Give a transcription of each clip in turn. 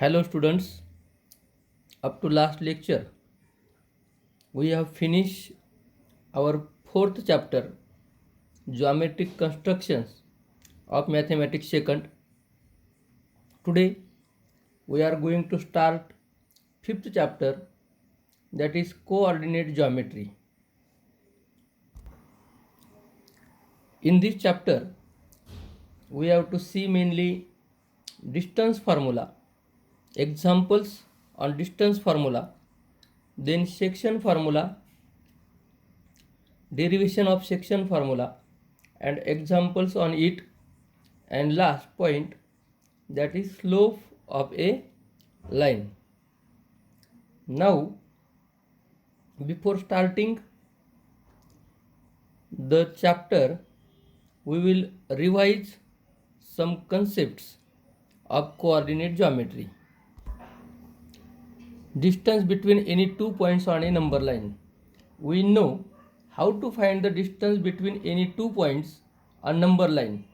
Hello students, up to last lecture we have finished our fourth chapter, geometric constructions of mathematics second. Today we are going to start fifth chapter, that is coordinate geometry. In this chapter we have to see mainly distance formula, examples on distance formula, then section formula, derivation of section formula and examples on it, and last point, that is slope of a line. Now before starting the chapter we will revise some concepts of coordinate geometry. Distance between any 2 points on a number line. We know how to find the distance between any 2 points on number line.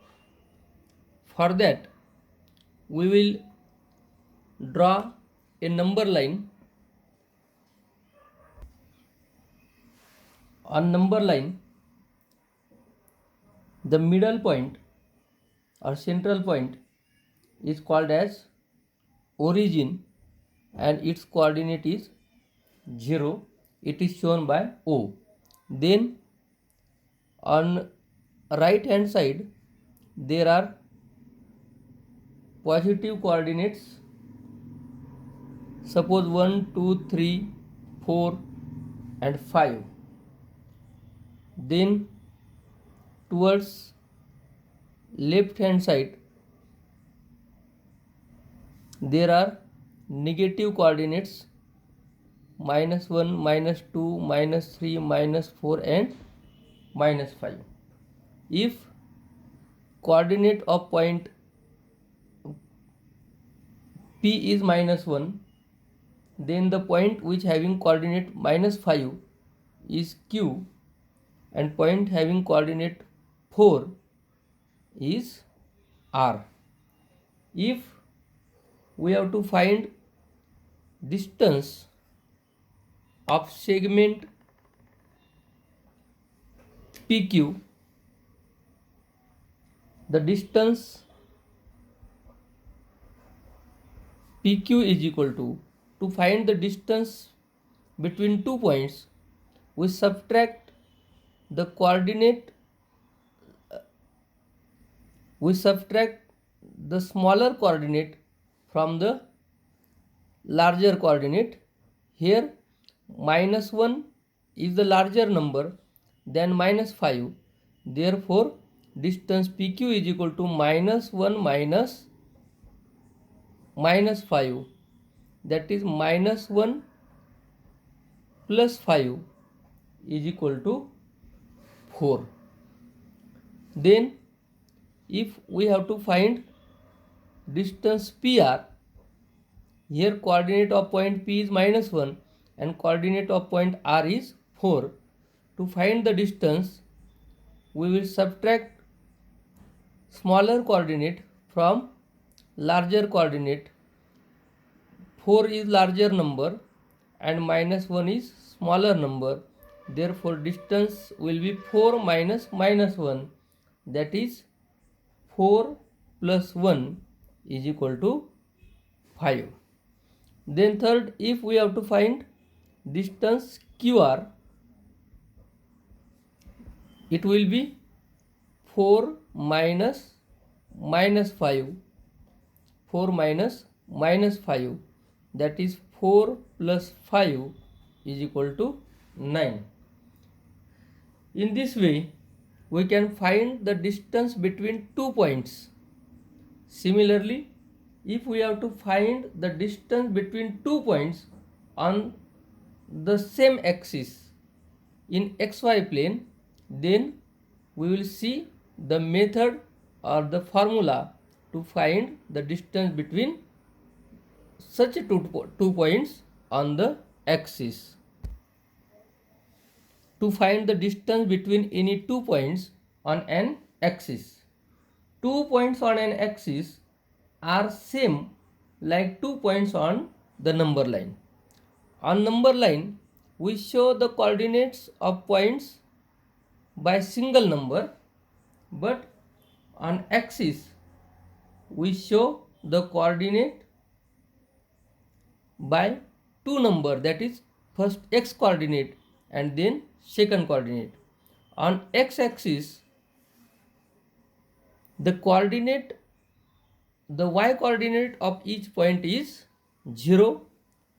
For that we will draw a number line. On number line, the middle point or central point is called as origin and its coordinate is 0. It is shown by O. Then on right hand side there are positive coordinates, suppose 1, 2, 3, 4 and 5. Then towards left hand side there are negative coordinates, -1, -2, -3, -4 and -5. If coordinate of point P is -1, then the point which having coordinate -5 is Q and point having coordinate 4 is R. If we have to find distance of segment PQ, the distance PQ is equal to find the distance between 2 points, we subtract the coordinate, we subtract the smaller coordinate from the larger coordinate. Here -1 is the larger number than -5, therefore distance PQ is equal to -1 minus -5, that is -1 plus 5 is equal to 4. Then if we have to find distance PR, here coordinate of point P is -1 and coordinate of point R is 4. To find the distance we will subtract smaller coordinate from larger coordinate. 4 is larger number and -1 is smaller number, therefore distance will be 4 minus -1, that is 4 plus 1 is equal to 5. Then third, if we have to find distance QR, it will be 4 minus -5, 4 minus -5, that is 4 plus 5 is equal to 9. In this way we can find the distance between 2 points. Similarly, if we have to find the distance between 2 points on the same axis in xy plane, then we will see the method or the formula to find the distance between such two points on the axis. To find the distance between any 2 points on an axis, 2 points on an axis are same like 2 points on the number line. On number line, we show the coordinates of points by single number, but on axis we show the coordinate by two number, that is first x coordinate and then second coordinate. On x axis the y coordinate of each point is 0,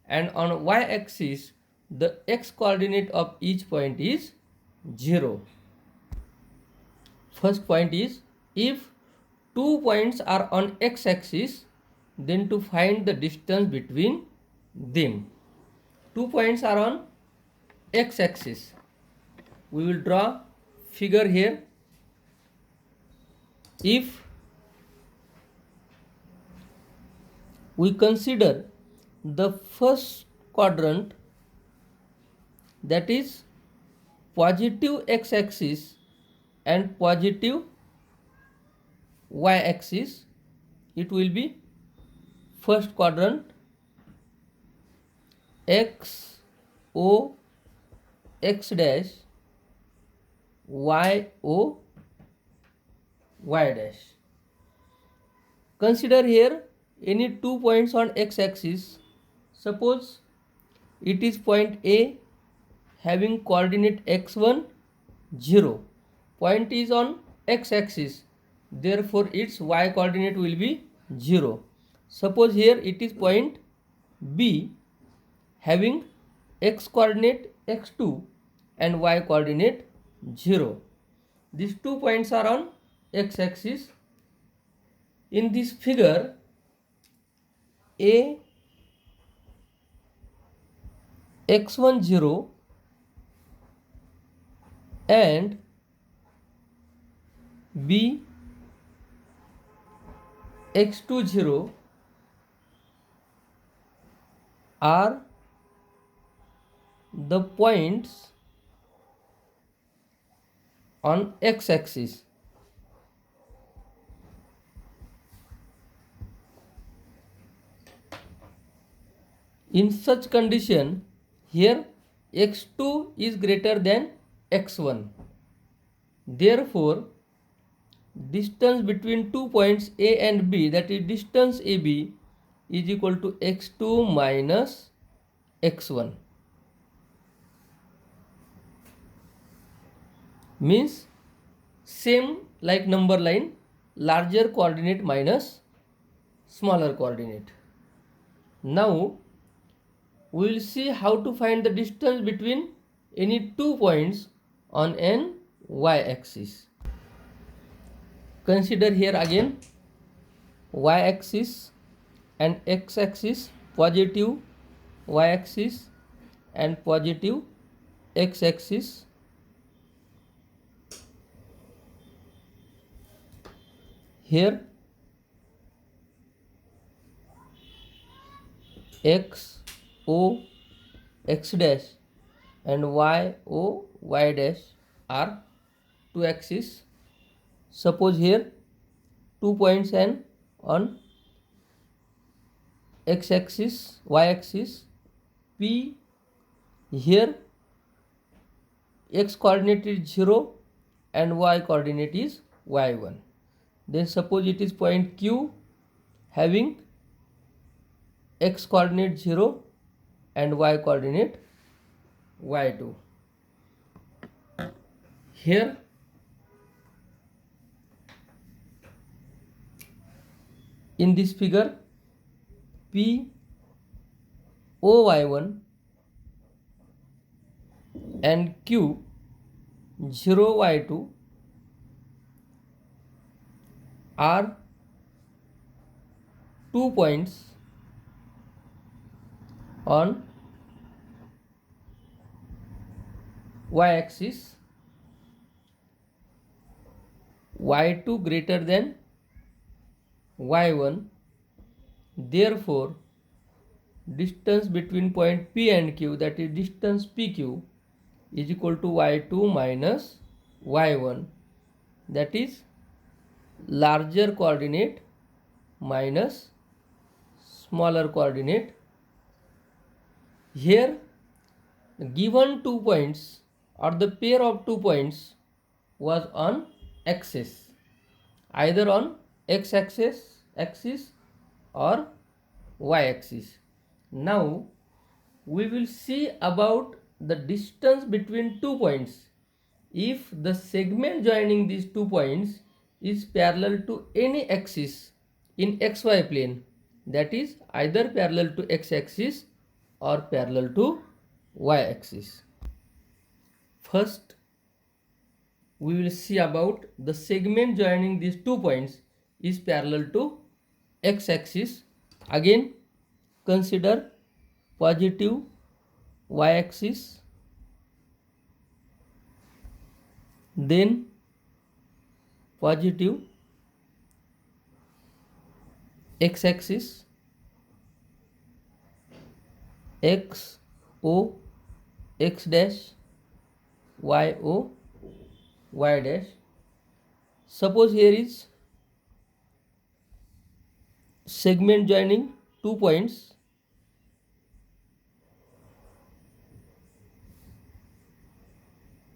and on y axis the x coordinate of each point is 0. First point is, if two points are on x axis, then to find the distance between them. Two points are on x axis. We will draw figure here. If we consider the first quadrant, that is positive x axis and positive y axis, it will be first quadrant x o x dash y o y dash. Consider here any 2 points on x axis. Suppose it is point A having coordinate x1 0. Point is on x axis, therefore its y coordinate will be 0. Suppose here it is point B having x coordinate x2 and y coordinate 0. These 2 points are on x axis. In this figure, A x1 0 and B x2 0 are the points on x axis. In such condition, here x2 is greater than x1. Therefore, distance between 2 points A and B, that is distance AB, is equal to x2 minus x1. Means same like number line, larger coordinate minus smaller coordinate. Now we will see how to find the distance between any 2 points on an y axis. Consider here again y axis and x axis, positive y axis and positive x axis. Here x o x dash and y o y dash are two axes. Suppose here 2 points and on x axis, y axis, P, here x coordinate is 0 and y coordinate is y1. Then suppose it is point Q having x coordinate 0 and y coordinate y2. Here in this figure, P O y1 and Q 0 y2 are 2 points on y axis. y2 greater than y1, therefore distance between point P and Q, that is distance PQ, is equal to y2 minus y1, that is larger coordinate minus smaller coordinate. Here given 2 points or the pair of 2 points was on axis, either on x-axis or y-axis. Now we will see about the distance between 2 points. If the segment joining these 2 points is parallel to any axis in xy plane, that is either parallel to x-axis or parallel to y-axis. First, we will see about the segment joining these 2 points is parallel to x-axis. Again, consider positive y-axis, then positive x-axis, x o x dash, y o y dash. Suppose here is segment joining 2 points.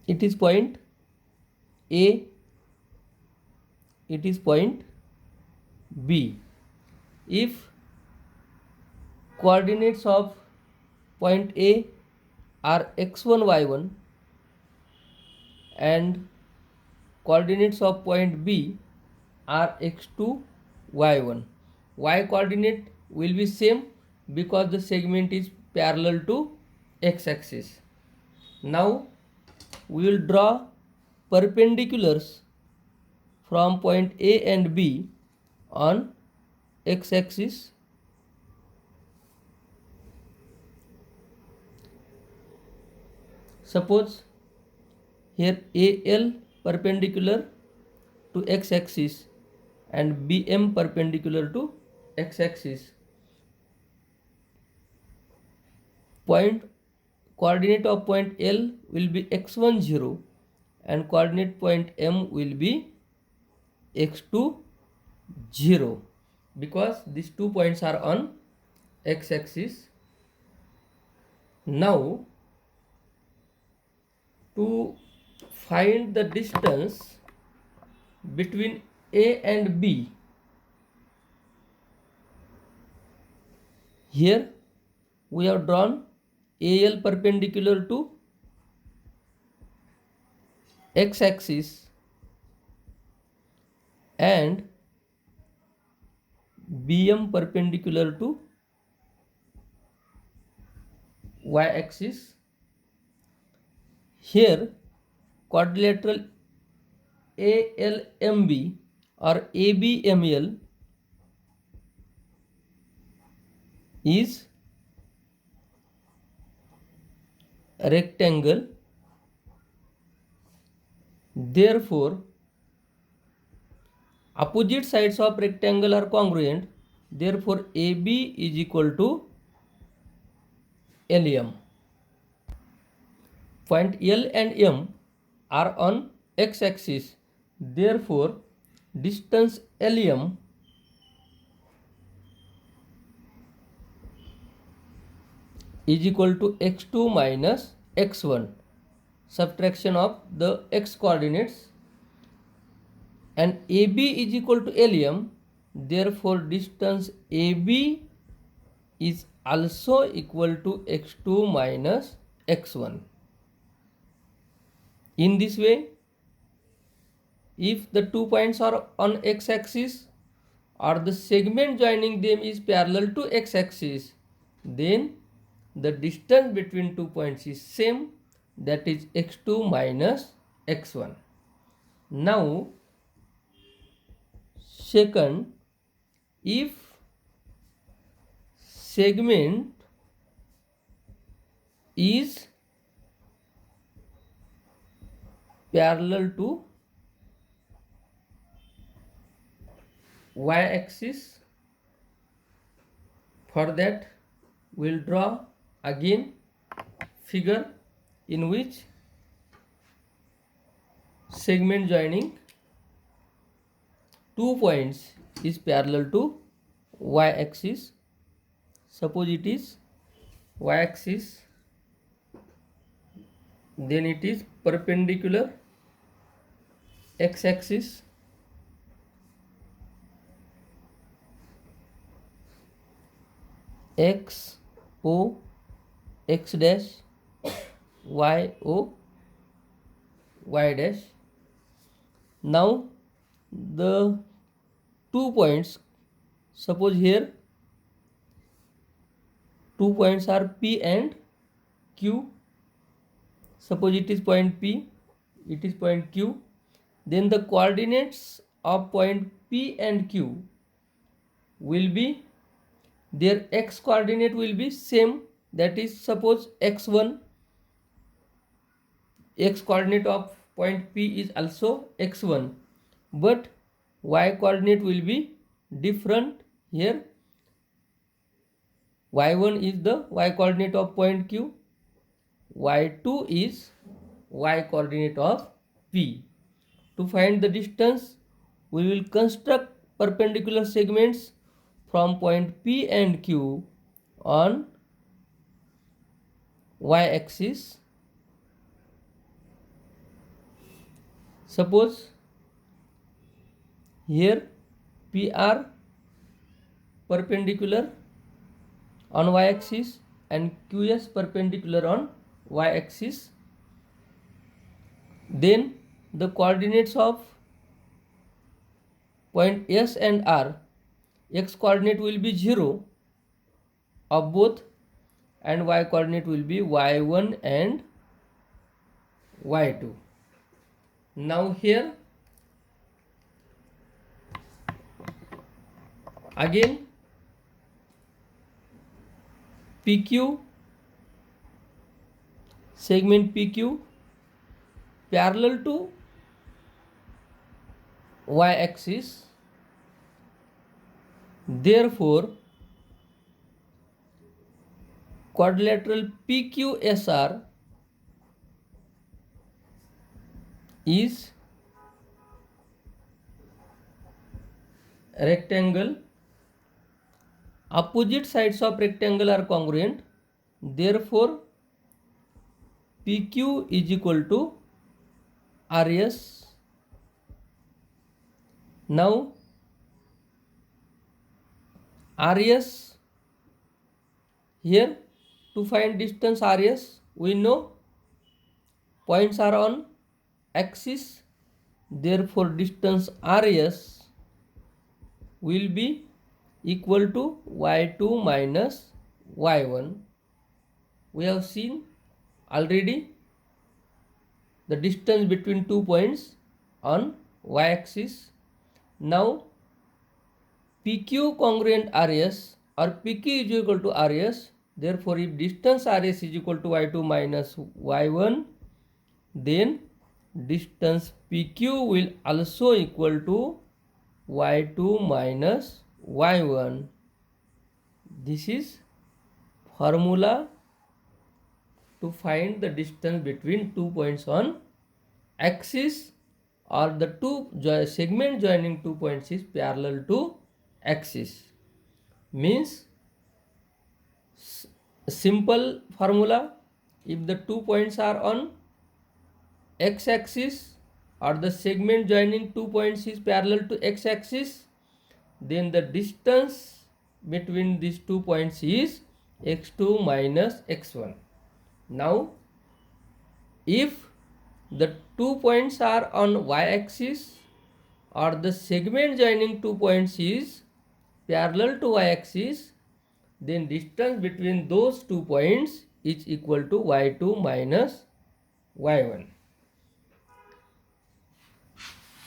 It is point A, it is point B. If coordinates of point A are x1, y1 and coordinates of point B are x2, y1, y coordinate will be same because the segment is parallel to x-axis. Now we will draw perpendiculars from point A and B on x-axis. Suppose here AL perpendicular to x-axis and BM perpendicular to x-axis. Coordinate of point L will be x1 0 and coordinate point M will be x2 0 because these 2 points are on x-axis. Now to find the distance between A and B, here we have drawn AL perpendicular to x-axis and BM perpendicular to y-axis. Here quadrilateral ALMB or ABML is a rectangle. Therefore, opposite sides of rectangle are congruent. Therefore, AB is equal to LM. Point L and M are on x-axis. Therefore, distance LM is equal to x2 minus x1, subtraction of the x coordinates, and AB is equal to LM. Therefore, distance AB is also equal to x2 minus x1. In this way, if the 2 points are on x-axis or the segment joining them is parallel to x-axis, then the distance between 2 points is same, that is x2 minus x1. Now second, if segment is parallel to y-axis, for that we will draw again figure in which segment joining 2 points is parallel to y-axis. suppose it is y-axis, then it is perpendicular x-axis, x o x dash, y o y dash. Now the 2 points, suppose here 2 points are P and Q. Suppose it is point P, it is point Q. Then the coordinates of point P and Q will be, their x coordinate will be same, that is suppose x1, x coordinate of point P is also x1, but y coordinate will be different. Here y1 is the y coordinate of point Q, y2 is y coordinate of P. To find the distance, we will construct perpendicular segments from point P and Q on y-axis. Suppose here P are perpendicular on y-axis and QS perpendicular on y-axis. Then the coordinates of point S and R, x coordinate will be 0 of both and y coordinate will be y1 and y2. Now here again PQ, segment PQ parallel to y-axis, therefore quadrilateral PQSR is rectangle. Opposite sides of rectangle are congruent, therefore PQ is equal to RS. Now RS, here to find distance RS, we know points are on axis, therefore distance RS will be equal to y2 minus y1. We have seen already the distance between 2 points on y-axis. Now PQ congruent RS or PQ is equal to RS, therefore if distance RS is equal to y2 minus y1, then distance PQ will also equal to y2 minus y1. This is formula to find the distance between 2 points on axis, or the segment joining 2 points is parallel to axis. Means simple formula, if the 2 points are on x-axis or the segment joining 2 points is parallel to x-axis, then the distance between these 2 points is x2 minus x1. Now if the 2 points are on y-axis or the segment joining 2 points is parallel to y-axis, then distance between those 2 points is equal to y2 minus y1.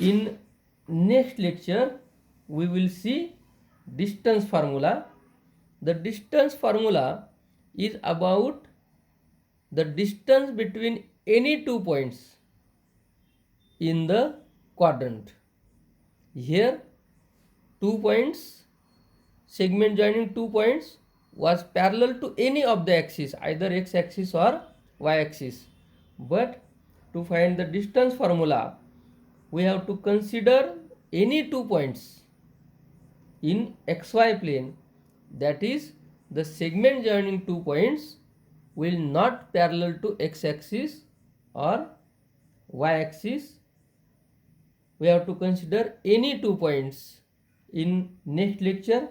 In next lecture, we will see distance formula. The distance formula is about the distance between any 2 points in the quadrant. Here 2 points, segment joining 2 points was parallel to any of the axis, either x-axis or y-axis. But to find the distance formula, we have to consider any 2 points in xy plane, that is the segment joining 2 points will not parallel to x-axis or y-axis. We have to consider any 2 points. In next lecture,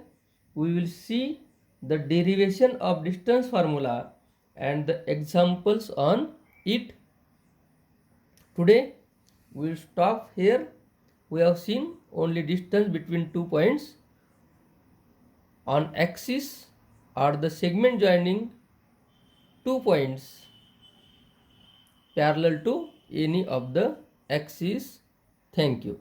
we will see the derivation of distance formula and the examples on it. Today we will stop here. We have seen only distance between 2 points on axis or the segment joining 2 points parallel to any of the axis. Thank you.